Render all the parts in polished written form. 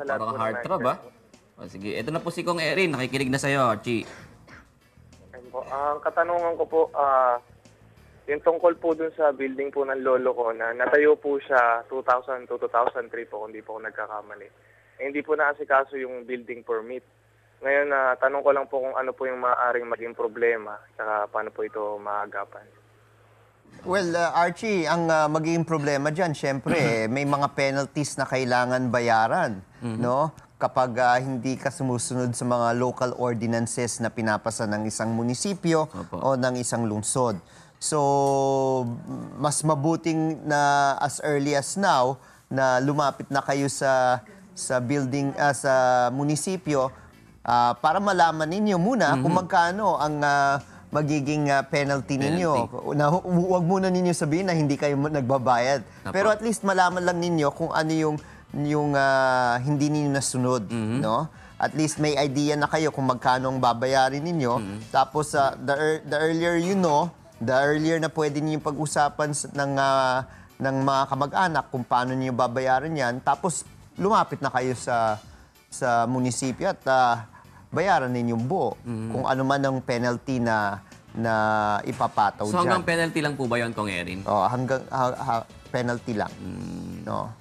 sa lahat Parang po ng heartthrob, nandiyan ah. po. O, sige, ito na po si Kong Erin. Nakikinig na sa'yo, Archie. Ayun po. Ang katanungan ko po, yung tungkol po dun sa building po ng lolo ko na natayo po siya 2002, 2003 po, kung di po ako nagkakamali. Eh, hindi po naasikaso yung building permit. Ngayon, tanong ko lang po kung ano po yung maaaring maging problema, saka paano po ito maagapan. Well, Archie, ang magiging problema dyan, syempre, may mga penalties na kailangan bayaran, no? Kapag hindi ka sumusunod sa mga local ordinances na pinapasa ng isang munisipyo o ng isang lungsod. So, mas mabuting na as early as now na lumapit na kayo sa building, sa munisipyo para malaman ninyo muna kung magkano ang magiging penalty ninyo. Na, huwag muna ninyo sabihin na hindi kayo nagbabayad. Pero at least malaman lang ninyo kung ano yung hindi ninyo nasunod, no? At least may idea na kayo kung magkano ang babayarin ninyo. Tapos the earlier you know, the earlier na pwede niyo pag-usapan ng mga kamag-anak kung paano niyo babayaran 'yan. Tapos lumapit na kayo sa munisipyo at bayaran ninyong buo. Kung ano man ang penalty na ipapataw So hanggang dyan. penalty lang po ba yun, Kong Erin? Oh, hanggang penalty lang. No.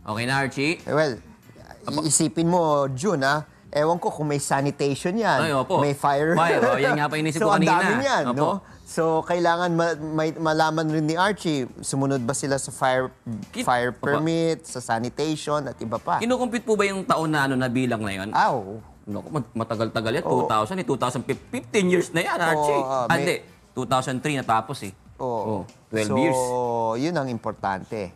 Okay na, Archie? Well, iisipin mo, June, ewan ko kung may sanitation yan. Ay, opo. May fire. Fire, yan nga pa inisip so, ko kanina. So, ang dami yan, Opo. no? So, kailangan malaman rin ni Archie, sumunod ba sila sa fire permit, sa sanitation, at iba pa. Kinukumpit po ba yung taon na nabilang na yun? Aw. Naku, matagal-tagal yan. 2000, 2015 years na yan, Archie. Hindi, 2003 natapos eh. Oo. 12 years. So, yun ang importante.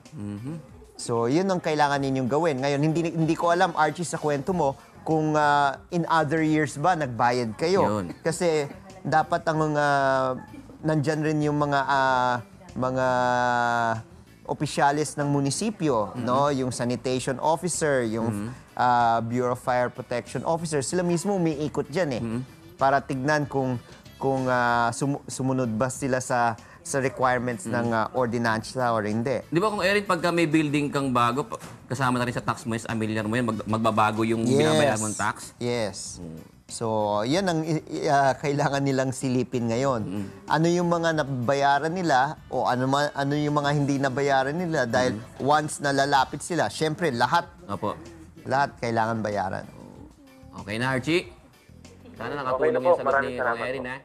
So, yun ang kailangan ninyong gawin. Ngayon, hindi ko alam, Archie, sa kwento mo, kung in other years ba nagbayad kayo. Yun. Kasi dapat ang nandyan rin yung mga opisyalis ng munisipyo, no? Yung sanitation officer, yung Bureau of Fire Protection officer, sila mismo umiikot dyan eh. Para tignan kung sumunod ba sila sa requirements ng ordinansya or hindi. Di ba kung Erin, pagka may building kang bago, kasama na rin sa tax mo, familiar mo yun, magbabago yung binabayaran mong tax? Yes. So, yan ang kailangan nilang silipin ngayon. Ano yung mga nabayaran nila o ano yung mga hindi nabayaran nila dahil once na lalapit sila, syempre lahat kailangan bayaran. Okay na, Archie? Sana Okay nakatulong na po. yung sagot Maraming ni salamat Erin, po. ha?